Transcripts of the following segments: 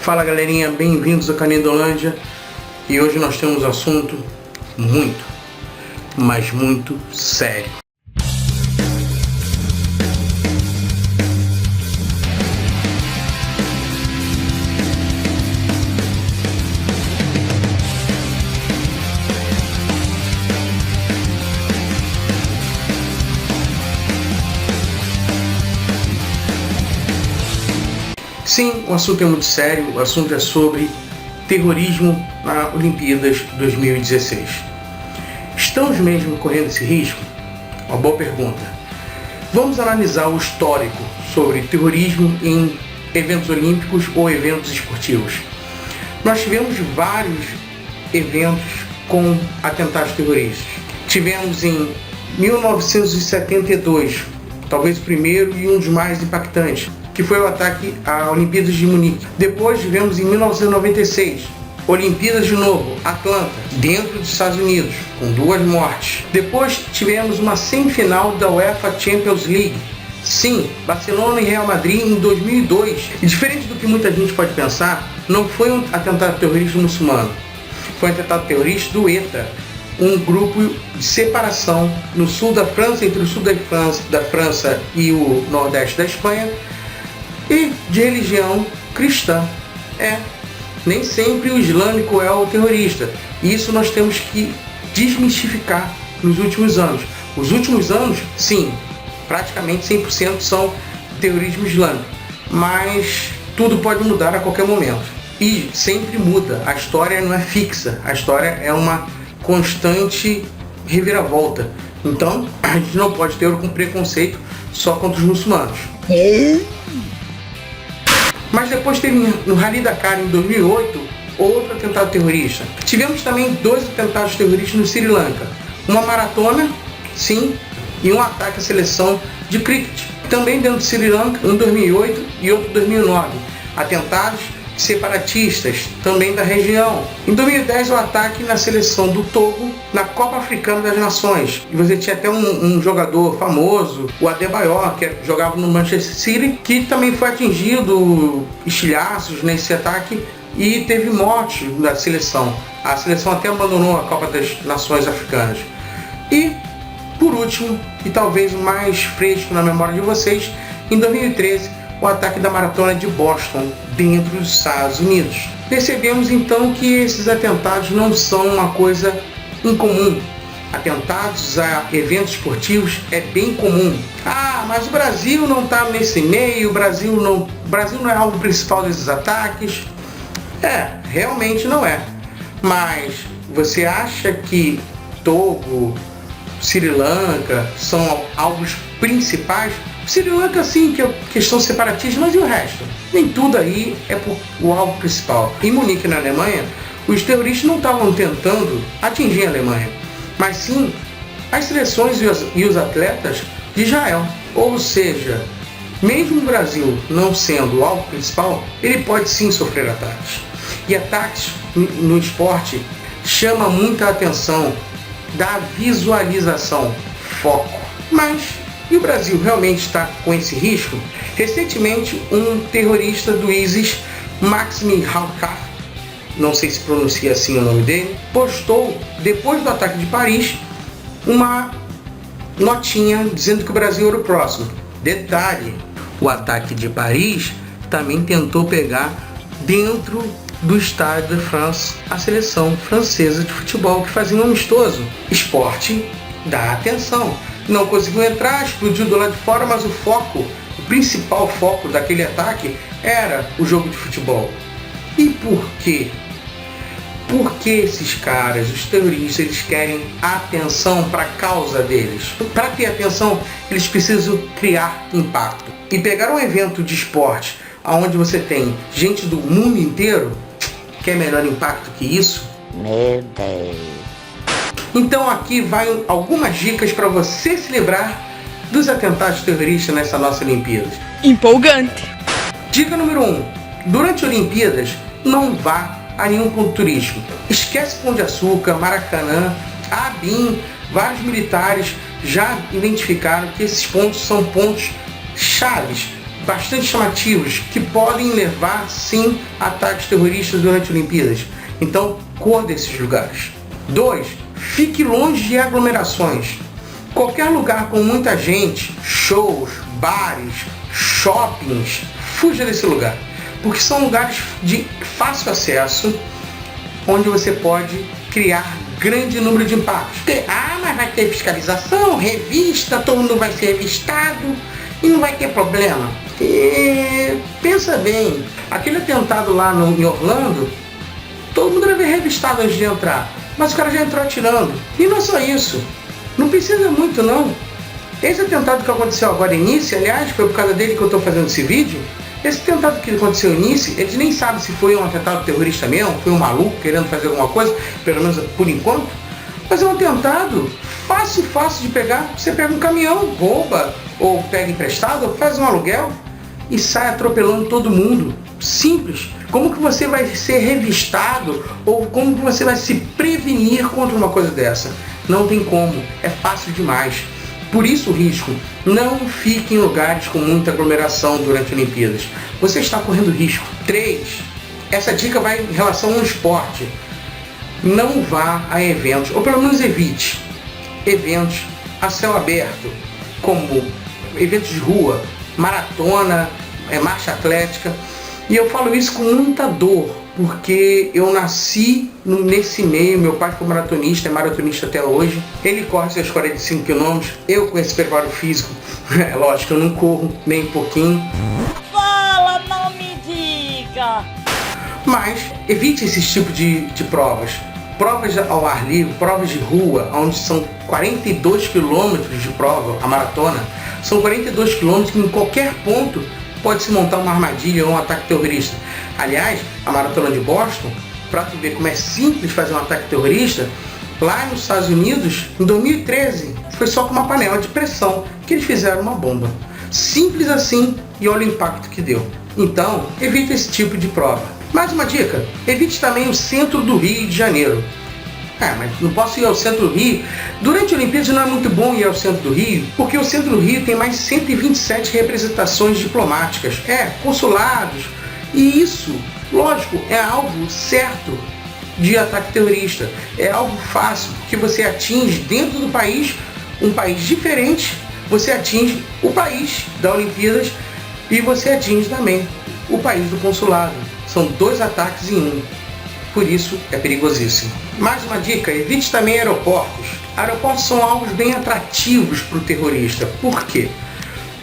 Fala galerinha, bem-vindos ao Canindolândia. E hoje nós temos um assunto muito, mas muito sério. Sim, o assunto é muito sério, o assunto é sobre terrorismo na Olimpíadas 2016. Estamos mesmo correndo esse risco? Uma boa pergunta. Vamos analisar o histórico sobre terrorismo em eventos olímpicos ou eventos esportivos. Nós tivemos vários eventos com atentados terroristas. Tivemos em 1972, talvez o primeiro e um dos mais impactantes, que foi o ataque à Olimpíadas de Munique. Depois tivemos em 1996, Olimpíadas de novo, Atlanta, dentro dos Estados Unidos, com 2 mortes. Depois tivemos uma semifinal da UEFA Champions League. Sim, Barcelona e Real Madrid em 2002. E diferente do que muita gente pode pensar, não foi um atentado terrorista muçulmano. Foi um atentado terrorista do ETA, um grupo de separação no sul da França, entre o sul da França e o nordeste da Espanha, e de religião cristã. Nem sempre o islâmico é o terrorista. Isso nós temos que desmistificar nos últimos anos. Os últimos anos, sim, praticamente 100% são terrorismo islâmico. Mas tudo pode mudar a qualquer momento. E sempre muda. A história não é fixa. A história é uma constante reviravolta. Então, a gente não pode ter um preconceito só contra os muçulmanos. Mas depois teve no Rally Dakar em 2008 outro atentado terrorista. Tivemos também 2 atentados terroristas no Sri Lanka. Uma maratona, sim, e um ataque à seleção de cricket. Também dentro do Sri Lanka, em 2008 e outro em 2009. Atentados separatistas, também da região. Em 2010, o ataque na seleção do Togo na Copa Africana das Nações. E você tinha até um jogador famoso, o Adebayor, que jogava no Manchester City, que também foi atingido estilhaços nesse ataque e teve morte da seleção. A seleção até abandonou a Copa das Nações Africanas. E, por último, e talvez o mais fresco na memória de vocês, em 2013, o ataque da maratona de Boston, dentro dos Estados Unidos. Percebemos então que esses atentados não são uma coisa incomum. Atentados a eventos esportivos é bem comum. Mas o Brasil não está nesse meio, o Brasil não é alvo principal desses ataques. Realmente não é. Mas você acha que Togo, Sri Lanka são alvos principais? Sri Lanka sim, que é questão separatista, mas e o resto? Nem tudo aí é o alvo principal. Em Munique, na Alemanha, os terroristas não estavam tentando atingir a Alemanha, mas sim as seleções e os atletas de Israel. Ou seja, mesmo o Brasil não sendo o alvo principal, ele pode sim sofrer ataques. E ataques no esporte chama muita atenção, dá visualização, foco. Mas e o Brasil realmente está com esse risco? Recentemente, um terrorista do ISIS, Maxim Halkar, não sei se pronuncia assim o nome dele, postou, depois do ataque de Paris, uma notinha dizendo que o Brasil era o próximo. Detalhe, o ataque de Paris também tentou pegar dentro do Stade de France a seleção francesa de futebol, que fazia um amistoso. Esporte dá atenção. Não conseguiu entrar, explodiu do lado de fora, mas o principal foco daquele ataque era o jogo de futebol. E por quê? Porque esses caras, os terroristas, eles querem atenção para a causa deles. Para ter atenção, eles precisam criar impacto. E pegar um evento de esporte, onde você tem gente do mundo inteiro, quer melhor impacto que isso? Meu Deus. Então aqui vai algumas dicas para você se livrar dos atentados terroristas nessa nossa Olimpíadas. Empolgante! Dica número 1. Durante as Olimpíadas, não vá a nenhum ponto turístico. Esquece Pão de Açúcar, Maracanã, ABIN. Vários militares já identificaram que esses pontos são pontos chaves bastante chamativos que podem levar, sim, a ataques terroristas durante Olimpíadas. Então, corra desses lugares. 2. Fique longe de aglomerações. Qualquer lugar com muita gente, shows, bares, shoppings, fuja desse lugar, porque são lugares de fácil acesso, onde você pode criar grande número de impactos. Mas vai ter fiscalização, revista, todo mundo vai ser revistado e não vai ter problema. Pensa bem, aquele atentado lá em Orlando, todo mundo deve ser revistado antes de entrar, mas o cara já entrou atirando. E não é só isso, não precisa muito não. Esse atentado que aconteceu agora em Nice, aliás, foi por causa dele que eu estou fazendo esse vídeo. Esse atentado que aconteceu em Nice, eles nem sabem se foi um atentado terrorista mesmo, foi um maluco querendo fazer alguma coisa, pelo menos por enquanto. Mas é um atentado fácil de pegar. Você pega um caminhão, rouba, ou pega emprestado, ou faz um aluguel e sai atropelando todo mundo. Simples. Como que você vai ser revistado, ou como que você vai se prevenir contra uma coisa dessa? Não tem como, é fácil demais. Por isso o risco, não fique em lugares com muita aglomeração durante Olimpíadas. Você está correndo risco. 3. Essa dica vai em relação ao esporte. Não vá a eventos, ou pelo menos evite eventos a céu aberto, como eventos de rua, maratona, marcha atlética. E eu falo isso com muita dor, porque eu nasci nesse meio, meu pai foi maratonista, é maratonista até hoje. Ele corre seus 45 km, eu com esse preparo físico, é lógico, eu não corro nem um pouquinho. Fala, não me diga! Mas evite esses tipos de provas. Provas ao ar livre, provas de rua, onde são 42 quilômetros de prova, a maratona. São 42 quilômetros que em qualquer ponto pode se montar uma armadilha ou um ataque terrorista. Aliás, a maratona de Boston, para tu ver como é simples fazer um ataque terrorista, lá nos Estados Unidos, em 2013, foi só com uma panela de pressão que eles fizeram uma bomba. Simples assim, e olha o impacto que deu. Então, evite esse tipo de prova. Mais uma dica, evite também o centro do Rio de Janeiro. Mas não posso ir ao centro do Rio. Durante a Olimpíada não é muito bom ir ao centro do Rio, porque o centro do Rio tem mais de 127 representações diplomáticas, consulados, e isso, lógico, é algo certo de ataque terrorista. É algo fácil, porque você atinge dentro do país, um país diferente, você atinge o país da Olimpíadas e você atinge também o país do consulado. São 2 ataques em um. Por isso é perigosíssimo. Mais uma dica, evite também aeroportos. Aeroportos são alvos bem atrativos para o terrorista. Por quê?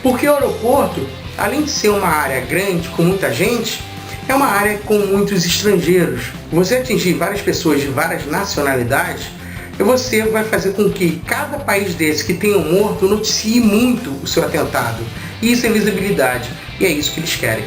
Porque o aeroporto, além de ser uma área grande, com muita gente, é uma área com muitos estrangeiros. Você atingir várias pessoas de várias nacionalidades, você vai fazer com que cada país desse que tenha um morto noticie muito o seu atentado. E isso é visibilidade. E é isso que eles querem.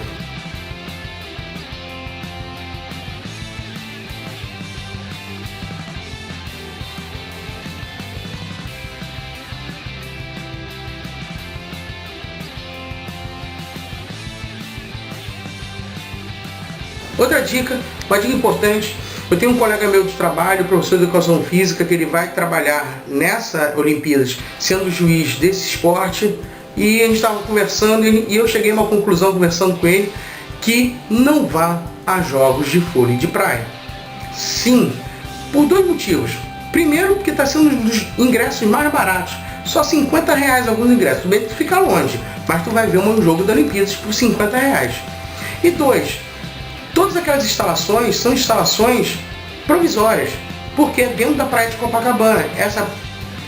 Outra dica, uma dica importante, eu tenho um colega meu de trabalho, professor de educação física, que ele vai trabalhar nessa Olimpíadas sendo juiz desse esporte, e a gente estava conversando e eu cheguei a uma conclusão conversando com ele, que não vá a jogos de vôlei de praia. Sim, por 2 motivos. Primeiro, porque está sendo um dos ingressos mais baratos, só R$50 alguns ingressos, tudo bem que tu fica longe, mas tu vai ver um jogo da Olimpíadas por R$50. E 2, todas aquelas instalações são instalações provisórias, porque é dentro da praia de Copacabana.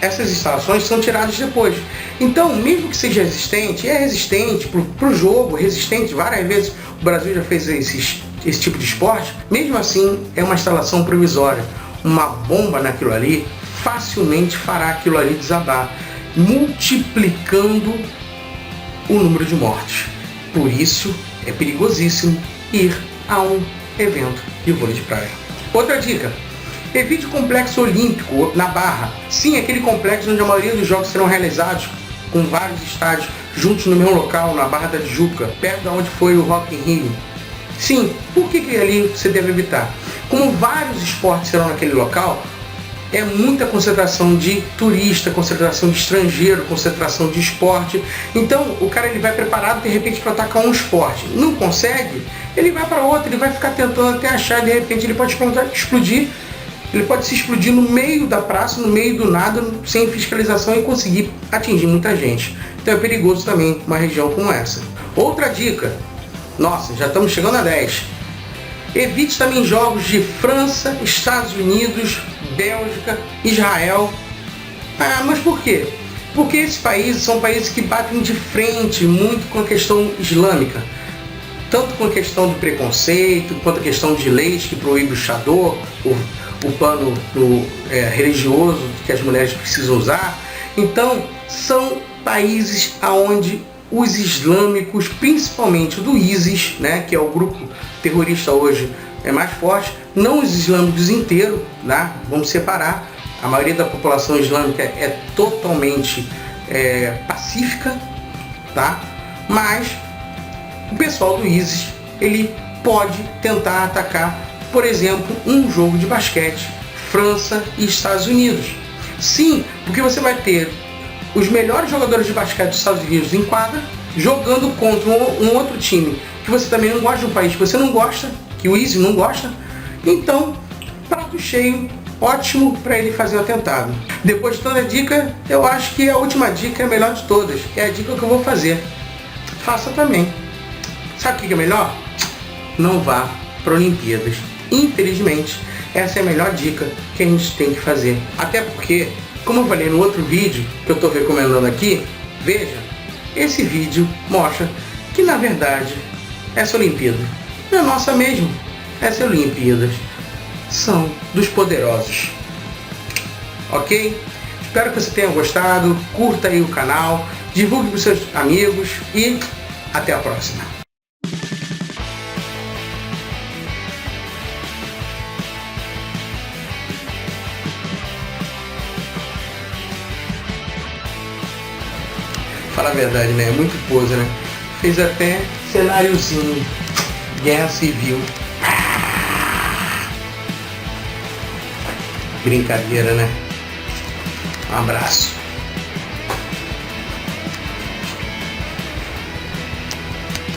Essas instalações são tiradas depois. Então, mesmo que seja resistente, é resistente para o jogo, resistente várias vezes. O Brasil já fez esse tipo de esporte. Mesmo assim, é uma instalação provisória. Uma bomba naquilo ali facilmente fará aquilo ali desabar, multiplicando o número de mortes. Por isso, é perigosíssimo ir a um evento de vôlei de praia. Outra dica, evite o complexo olímpico na Barra. Sim, aquele complexo onde a maioria dos jogos serão realizados, com vários estádios juntos no mesmo local, na Barra da Tijuca, perto de onde foi o Rock in Rio. Sim, por que ali você deve evitar? Como vários esportes serão naquele local, é muita concentração de turista, concentração de estrangeiro, concentração de esporte. Então o cara ele vai preparado de repente para atacar um esporte, não consegue, ele vai para outro, ele vai ficar tentando até achar, de repente ele pode explodir, ele pode se explodir no meio da praça, no meio do nada, sem fiscalização e conseguir atingir muita gente. Então é perigoso também uma região como essa. Outra dica, nossa, já estamos chegando a 10. Evite também jogos de França, Estados Unidos, Bélgica, Israel. Ah, mas por quê? Porque esses países são países que batem de frente muito com a questão islâmica. Tanto com a questão do preconceito, quanto a questão de leis que proíbem o chador, o pano religioso que as mulheres precisam usar. Então, são países onde os islâmicos, principalmente do ISIS, né, que é o grupo terrorista hoje mais forte, não os islâmicos inteiros, né, vamos separar, a maioria da população islâmica é totalmente pacífica, tá? Mas o pessoal do ISIS, ele pode tentar atacar, por exemplo, um jogo de basquete, França e Estados Unidos. Sim, porque você vai ter os melhores jogadores de basquete dos Estados Unidos em quadra, jogando contra um outro time que você também não gosta, de um país que você não gosta, que o ISIS não gosta. Então, prato cheio, ótimo para ele fazer o atentado. Depois de toda a dica, eu acho que a última dica é a melhor de todas, é a dica que eu vou fazer. Faça também. Sabe o que é melhor? Não vá para Olimpíadas. Infelizmente, essa é a melhor dica que a gente tem que fazer. Até porque, como eu falei no outro vídeo que eu estou recomendando aqui, veja, esse vídeo mostra que na verdade essa Olimpíada não é nossa mesmo. Essas Olimpíadas são dos poderosos. Ok? Espero que você tenha gostado, curta aí o canal, divulgue para os seus amigos e até a próxima. Fala a verdade, né? É muito pose, né? Fez até cenáriozinho. Guerra Civil. Brincadeira, né? Um abraço.